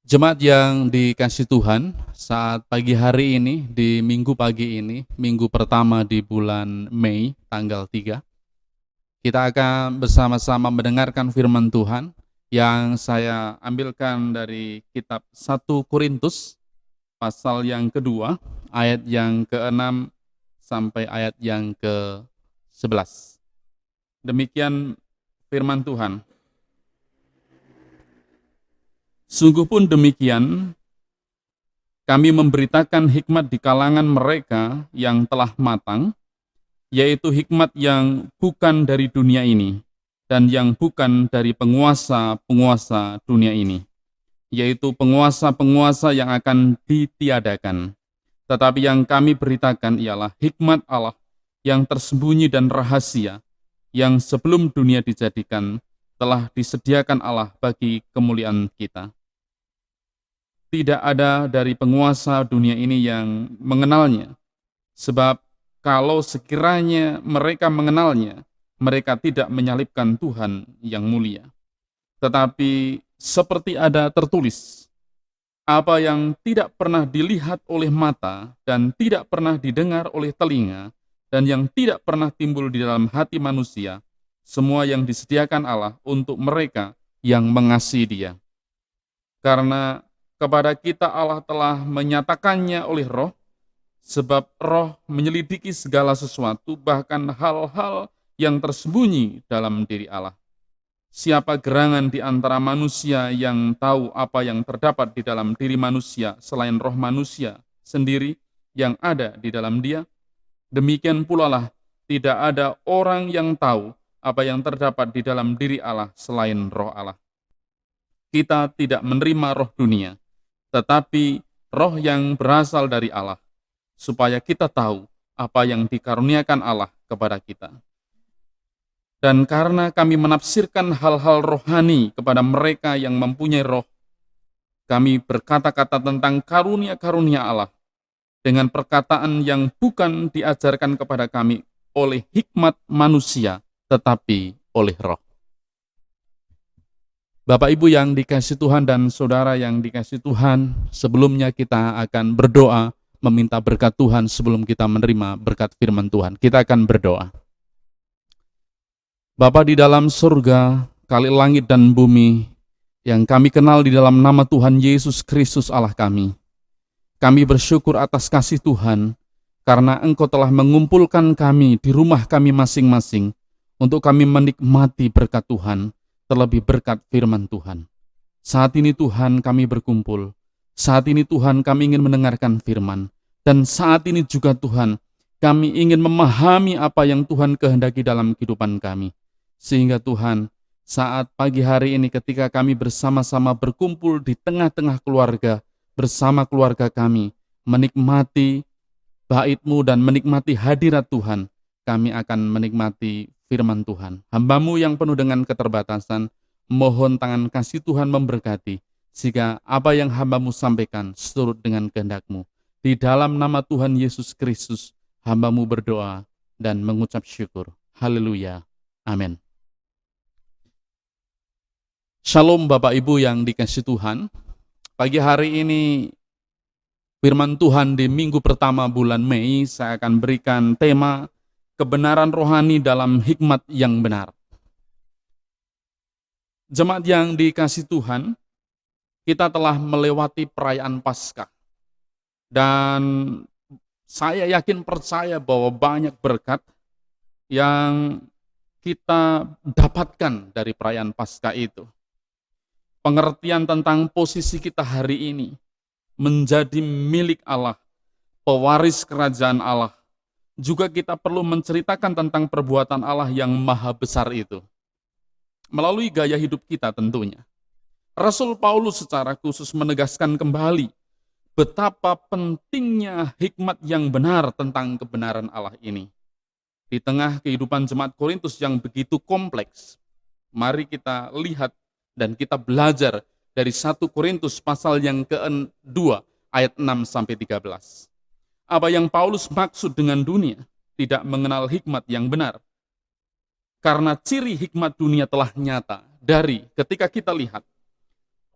Jemaat yang dikasih Tuhan, saat pagi hari ini, di minggu pagi ini, minggu pertama di bulan Mei, tanggal 3, kita akan bersama-sama mendengarkan firman Tuhan yang saya ambilkan dari kitab 1 Korintus, pasal yang kedua, ayat yang ke-6 sampai ayat yang ke-11. Demikian firman Tuhan. Sungguh pun demikian, kami memberitakan hikmat di kalangan mereka yang telah matang, yaitu hikmat yang bukan dari dunia ini, dan yang bukan dari penguasa-penguasa dunia ini, yaitu penguasa-penguasa yang akan ditiadakan. Tetapi yang kami beritakan ialah hikmat Allah yang tersembunyi dan rahasia, yang sebelum dunia dijadikan, telah disediakan Allah bagi kemuliaan kita. Tidak ada dari penguasa dunia ini yang mengenalnya. Sebab kalau sekiranya mereka mengenalnya, mereka tidak menyalibkan Tuhan yang mulia. Tetapi seperti ada tertulis, apa yang tidak pernah dilihat oleh mata dan tidak pernah didengar oleh telinga dan yang tidak pernah timbul di dalam hati manusia, semua yang disediakan Allah untuk mereka yang mengasihi Dia. Karena kepada kita Allah telah menyatakannya oleh Roh, sebab Roh menyelidiki segala sesuatu, bahkan hal-hal yang tersembunyi dalam diri Allah. Siapa gerangan di antara manusia yang tahu apa yang terdapat di dalam diri manusia selain roh manusia sendiri yang ada di dalam dia? Demikian pula lah, tidak ada orang yang tahu apa yang terdapat di dalam diri Allah selain roh Allah. Kita tidak menerima roh dunia, tetapi roh yang berasal dari Allah, supaya kita tahu apa yang dikaruniakan Allah kepada kita. Dan karena kami menafsirkan hal-hal rohani kepada mereka yang mempunyai roh, kami berkata-kata tentang karunia-karunia Allah dengan perkataan yang bukan diajarkan kepada kami oleh hikmat manusia, tetapi oleh roh. Bapak Ibu yang dikasih Tuhan dan saudara yang dikasih Tuhan, sebelumnya kita akan berdoa meminta berkat Tuhan sebelum kita menerima berkat firman Tuhan. Kita akan berdoa. Bapa di dalam surga, kali langit dan bumi, yang kami kenal di dalam nama Tuhan Yesus Kristus Allah kami. Kami bersyukur atas kasih Tuhan, karena Engkau telah mengumpulkan kami di rumah kami masing-masing, untuk kami menikmati berkat Tuhan, terlebih berkat firman Tuhan. Saat ini Tuhan kami berkumpul, saat ini Tuhan kami ingin mendengarkan firman, dan saat ini juga Tuhan kami ingin memahami apa yang Tuhan kehendaki dalam kehidupan kami. Sehingga Tuhan, saat pagi hari ini ketika kami bersama-sama berkumpul di tengah-tengah keluarga, bersama keluarga kami, menikmati bait-Mu dan menikmati hadirat Tuhan, kami akan menikmati firman Tuhan. Hamba-Mu yang penuh dengan keterbatasan, mohon tangan kasih Tuhan memberkati, sehingga apa yang hamba-Mu sampaikan seturut dengan kehendak-Mu. Di dalam nama Tuhan Yesus Kristus, hamba-Mu berdoa dan mengucap syukur. Haleluya. Amin. Shalom Bapak Ibu yang dikasih Tuhan. Pagi hari ini firman Tuhan di minggu pertama bulan Mei, saya akan berikan tema kebenaran rohani dalam hikmat yang benar. Jemaat yang dikasih Tuhan, kita telah melewati perayaan Paskah. Dan saya yakin percaya bahwa banyak berkat yang kita dapatkan dari perayaan Paskah itu. Pengertian tentang posisi kita hari ini menjadi milik Allah, pewaris kerajaan Allah. Juga kita perlu menceritakan tentang perbuatan Allah yang maha besar itu. Melalui gaya hidup kita tentunya. Rasul Paulus secara khusus menegaskan kembali betapa pentingnya hikmat yang benar tentang kebenaran Allah ini. Di tengah kehidupan jemaat Korintus yang begitu kompleks, mari kita lihat dan kita belajar dari 1 Korintus pasal yang ke-2 ayat 6-13. Apa yang Paulus maksud dengan dunia tidak mengenal hikmat yang benar. Karena ciri hikmat dunia telah nyata dari ketika kita lihat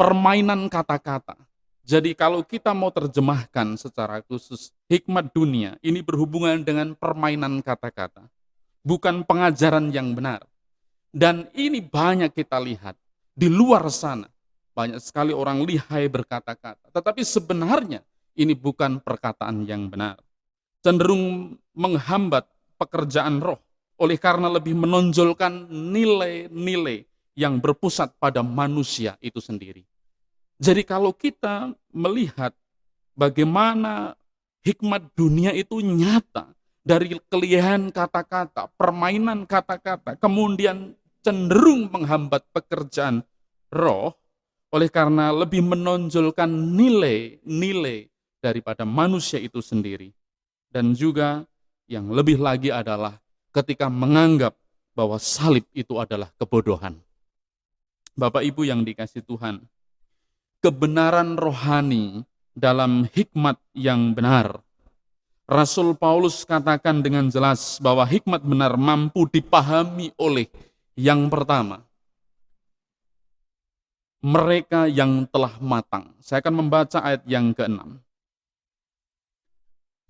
permainan kata-kata. Jadi kalau kita mau terjemahkan secara khusus, hikmat dunia ini berhubungan dengan permainan kata-kata, bukan pengajaran yang benar. Dan ini banyak kita lihat di luar sana. Banyak sekali orang lihai berkata-kata, tetapi sebenarnya ini bukan perkataan yang benar. Cenderung menghambat pekerjaan roh, oleh karena lebih menonjolkan nilai-nilai yang berpusat pada manusia itu sendiri. Jadi kalau kita melihat bagaimana hikmat dunia itu nyata dari kelihayan kata-kata, permainan kata-kata, kemudian cenderung menghambat pekerjaan roh, oleh karena lebih menonjolkan nilai-nilai daripada manusia itu sendiri. Dan juga yang lebih lagi adalah ketika menganggap bahwa salib itu adalah kebodohan. Bapak Ibu yang dikasihi Tuhan, kebenaran rohani dalam hikmat yang benar. Rasul Paulus katakan dengan jelas bahwa hikmat benar mampu dipahami oleh yang pertama, mereka yang telah matang. Saya akan membaca ayat yang ke-6.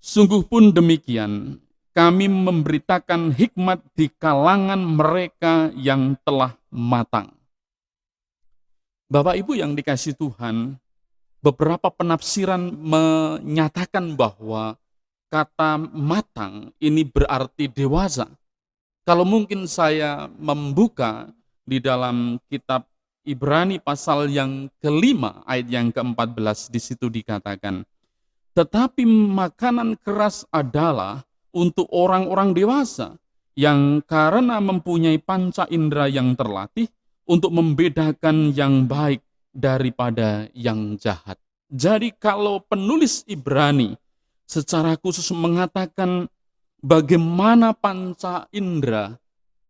Sungguh pun demikian, kami memberitakan hikmat di kalangan mereka yang telah matang. Bapak Ibu yang dikasihi Tuhan, beberapa penafsiran menyatakan bahwa kata matang ini berarti dewasa. Kalau mungkin saya membuka di dalam kitab Ibrani pasal yang ke-5 ayat yang ke-14, di situ dikatakan, tetapi makanan keras adalah untuk orang-orang dewasa yang karena mempunyai panca indera yang terlatih untuk membedakan yang baik daripada yang jahat. Jadi kalau penulis Ibrani secara khusus mengatakan bagaimana panca indera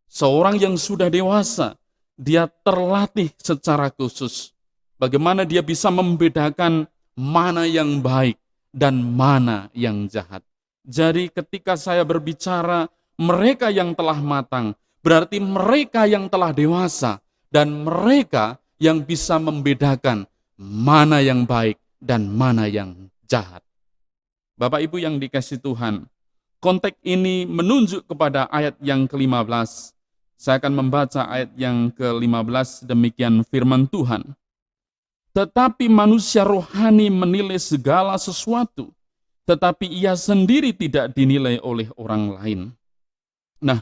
seorang yang sudah dewasa, dia terlatih secara khusus. Bagaimana dia bisa membedakan mana yang baik dan mana yang jahat. Jadi ketika saya berbicara mereka yang telah matang, berarti mereka yang telah dewasa dan mereka yang bisa membedakan mana yang baik dan mana yang jahat. Bapak Ibu yang dikasihi Tuhan, konteks ini menunjuk kepada ayat yang ke-15. Saya akan membaca ayat yang ke-15, demikian firman Tuhan. Tetapi manusia rohani menilai segala sesuatu, tetapi ia sendiri tidak dinilai oleh orang lain. Nah,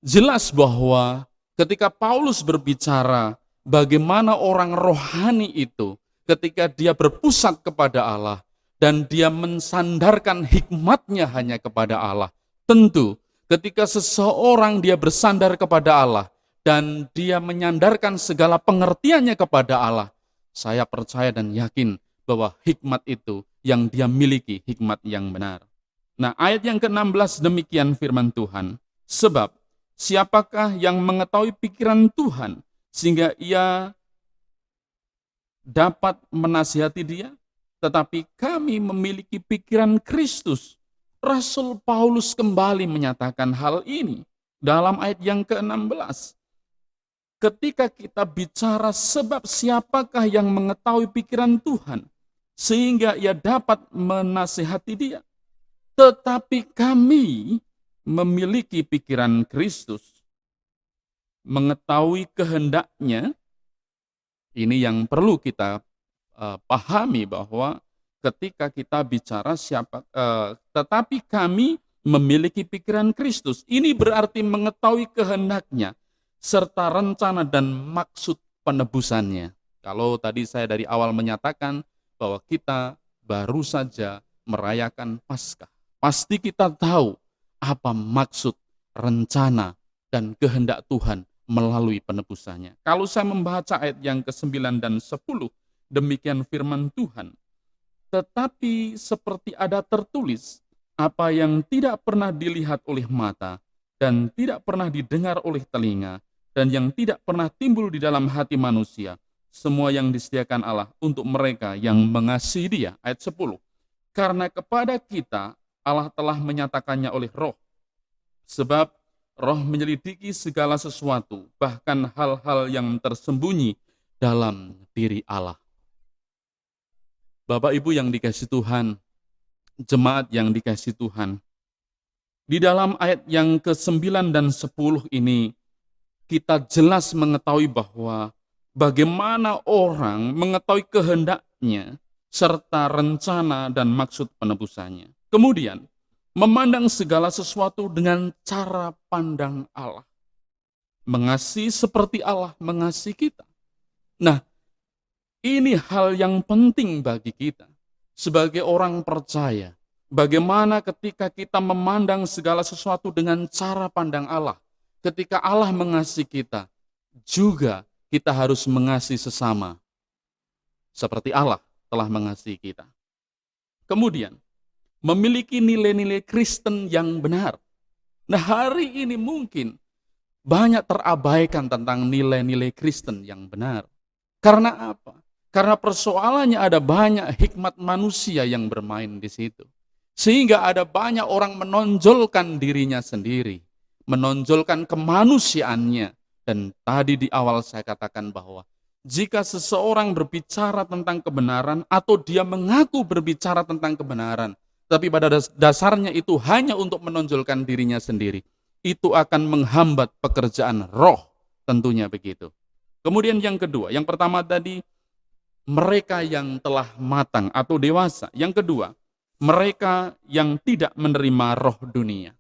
jelas bahwa ketika Paulus berbicara bagaimana orang rohani itu ketika dia berpusat kepada Allah dan dia mensandarkan hikmatnya hanya kepada Allah. Tentu ketika seseorang dia bersandar kepada Allah dan dia menyandarkan segala pengertiannya kepada Allah, saya percaya dan yakin bahwa hikmat itu yang dia miliki, hikmat yang benar. Nah, ayat yang ke-16 demikian firman Tuhan. Sebab siapakah yang mengetahui pikiran Tuhan sehingga ia dapat menasihati dia? Tetapi kami memiliki pikiran Kristus. Rasul Paulus kembali menyatakan hal ini dalam ayat yang ke-16. Ketika kita bicara sebab siapakah yang mengetahui pikiran Tuhan sehingga ia dapat menasihati dia. Tetapi kami memiliki pikiran Kristus, mengetahui kehendaknya. Ini yang perlu kita pahami bahwa ketika kita bicara tetapi kami memiliki pikiran Kristus. Ini berarti mengetahui kehendaknya serta rencana dan maksud penebusannya. Kalau tadi saya dari awal menyatakan bahwa kita baru saja merayakan Paskah, pasti kita tahu apa maksud, rencana, dan kehendak Tuhan melalui penebusannya. Kalau saya membaca ayat yang ke-9 dan 10, demikian firman Tuhan. Tetapi seperti ada tertulis, apa yang tidak pernah dilihat oleh mata, dan tidak pernah didengar oleh telinga, dan yang tidak pernah timbul di dalam hati manusia, semua yang disediakan Allah untuk mereka yang mengasihi Dia. Ayat 10. Karena kepada kita Allah telah menyatakannya oleh Roh. Sebab Roh menyelidiki segala sesuatu, bahkan hal-hal yang tersembunyi dalam diri Allah. Bapak Ibu yang dikasihi Tuhan, jemaat yang dikasihi Tuhan, di dalam ayat yang ke-9 dan 10 ini, kita jelas mengetahui bahwa bagaimana orang mengetahui kehendaknya, serta rencana dan maksud penebusannya. Kemudian, memandang segala sesuatu dengan cara pandang Allah. Mengasihi seperti Allah mengasihi kita. Nah, ini hal yang penting bagi kita sebagai orang percaya. Bagaimana ketika kita memandang segala sesuatu dengan cara pandang Allah. Ketika Allah mengasihi kita, juga kita harus mengasihi sesama. Seperti Allah telah mengasihi kita. Kemudian, memiliki nilai-nilai Kristen yang benar. Nah, hari ini mungkin banyak terabaikan tentang nilai-nilai Kristen yang benar. Karena apa? Karena persoalannya ada banyak hikmat manusia yang bermain di situ. Sehingga ada banyak orang menonjolkan dirinya sendiri, menonjolkan kemanusiaannya. Dan tadi di awal saya katakan bahwa jika seseorang berbicara tentang kebenaran atau dia mengaku berbicara tentang kebenaran, tapi pada dasarnya itu hanya untuk menonjolkan dirinya sendiri, itu akan menghambat pekerjaan roh, tentunya begitu. Kemudian yang kedua, yang pertama tadi, mereka yang telah matang atau dewasa. Yang kedua, mereka yang tidak menerima roh dunia.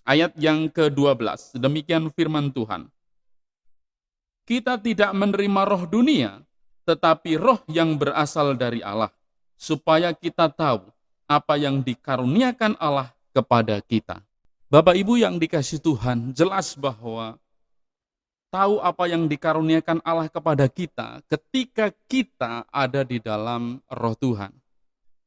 Ayat yang ke-12, demikian firman Tuhan. Kita tidak menerima roh dunia, tetapi roh yang berasal dari Allah, supaya kita tahu apa yang dikaruniakan Allah kepada kita. Bapak Ibu yang dikasihi Tuhan, jelas bahwa tahu apa yang dikaruniakan Allah kepada kita ketika kita ada di dalam roh Tuhan.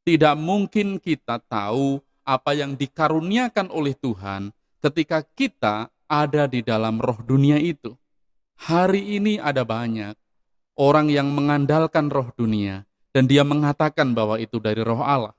Tidak mungkin kita tahu apa yang dikaruniakan oleh Tuhan ketika kita ada di dalam roh dunia itu. Hari ini ada banyak orang yang mengandalkan roh dunia dan dia mengatakan bahwa itu dari roh Allah.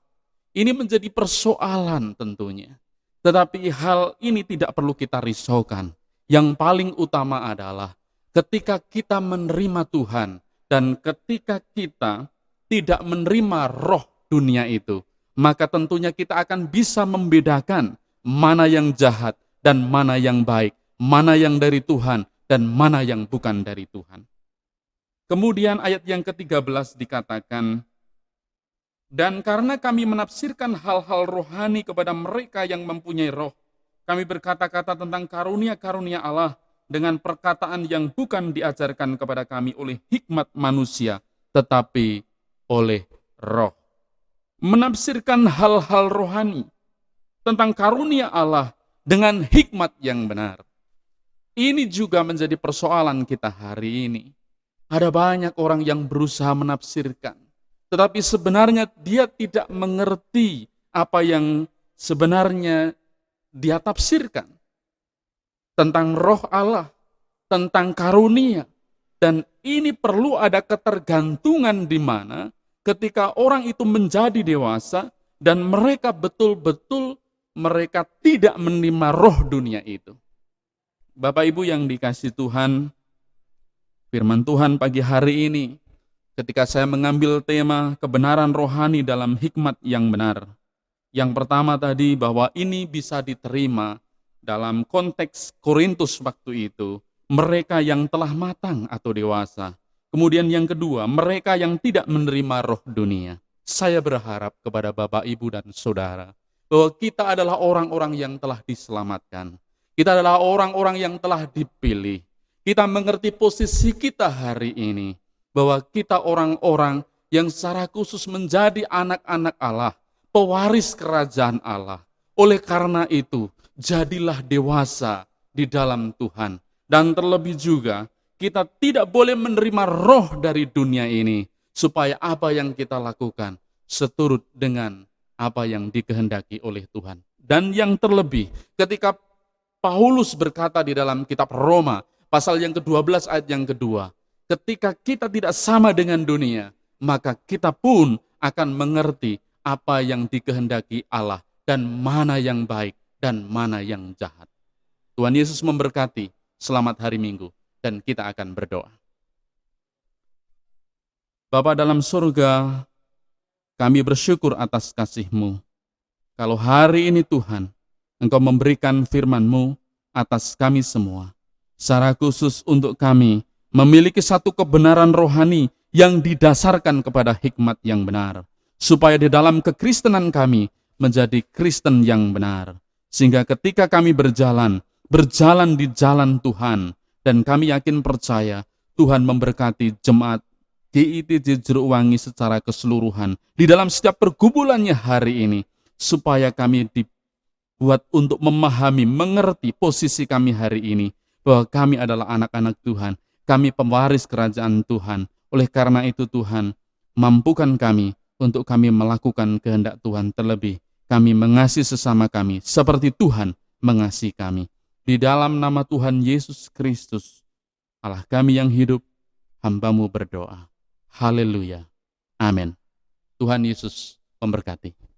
Ini menjadi persoalan tentunya. Tetapi hal ini tidak perlu kita risaukan. Yang paling utama adalah ketika kita menerima Tuhan dan ketika kita tidak menerima roh dunia itu, maka tentunya kita akan bisa membedakan mana yang jahat dan mana yang baik, mana yang dari Tuhan dan mana yang bukan dari Tuhan. Kemudian ayat yang ke-13 dikatakan, dan karena kami menafsirkan hal-hal rohani kepada mereka yang mempunyai roh, kami berkata-kata tentang karunia-karunia Allah dengan perkataan yang bukan diajarkan kepada kami oleh hikmat manusia, tetapi oleh roh. Menafsirkan hal-hal rohani tentang karunia Allah dengan hikmat yang benar. Ini juga menjadi persoalan kita hari ini. Ada banyak orang yang berusaha menafsirkan, tetapi sebenarnya dia tidak mengerti apa yang sebenarnya dia tafsirkan tentang roh Allah, tentang karunia. Dan ini perlu ada ketergantungan di mana ketika orang itu menjadi dewasa dan mereka betul-betul mereka tidak menerima roh dunia itu. Bapak Ibu yang dikasihi Tuhan, firman Tuhan pagi hari ini, ketika saya mengambil tema kebenaran rohani dalam hikmat yang benar. Yang pertama tadi bahwa ini bisa diterima dalam konteks Korintus waktu itu, mereka yang telah matang atau dewasa. Kemudian yang kedua, mereka yang tidak menerima roh dunia. Saya berharap kepada Bapak, Ibu, dan Saudara, bahwa kita adalah orang-orang yang telah diselamatkan. Kita adalah orang-orang yang telah dipilih. Kita mengerti posisi kita hari ini, bahwa kita orang-orang yang secara khusus menjadi anak-anak Allah, pewaris kerajaan Allah. Oleh karena itu, jadilah dewasa di dalam Tuhan. Dan terlebih juga, kita tidak boleh menerima roh dari dunia ini, supaya apa yang kita lakukan seturut dengan apa yang dikehendaki oleh Tuhan. Dan yang terlebih, ketika Paulus berkata di dalam kitab Roma, pasal yang ke-12 ayat yang kedua, ketika kita tidak sama dengan dunia, maka kita pun akan mengerti apa yang dikehendaki Allah dan mana yang baik dan mana yang jahat. Tuhan Yesus memberkati. Selamat hari Minggu dan kita akan berdoa. Bapa dalam surga, kami bersyukur atas kasih-Mu. Kalau hari ini Tuhan, Engkau memberikan firman-Mu atas kami semua, secara khusus untuk kami memiliki satu kebenaran rohani yang didasarkan kepada hikmat yang benar, supaya di dalam kekristenan kami menjadi Kristen yang benar, sehingga ketika kami berjalan di jalan Tuhan, dan kami yakin percaya Tuhan memberkati jemaat GITJ Jeruwangi secara keseluruhan di dalam setiap pergumulannya hari ini, supaya kami dibuat untuk memahami, mengerti posisi kami hari ini, bahwa kami adalah anak-anak Tuhan, kami pewaris kerajaan Tuhan. Oleh karena itu Tuhan, mampukan kami untuk kami melakukan kehendak Tuhan, terlebih kami mengasihi sesama kami seperti Tuhan mengasihi kami. Di dalam nama Tuhan Yesus Kristus, Allah kami yang hidup, hamba-Mu berdoa. Haleluya. Amin. Tuhan Yesus memberkati.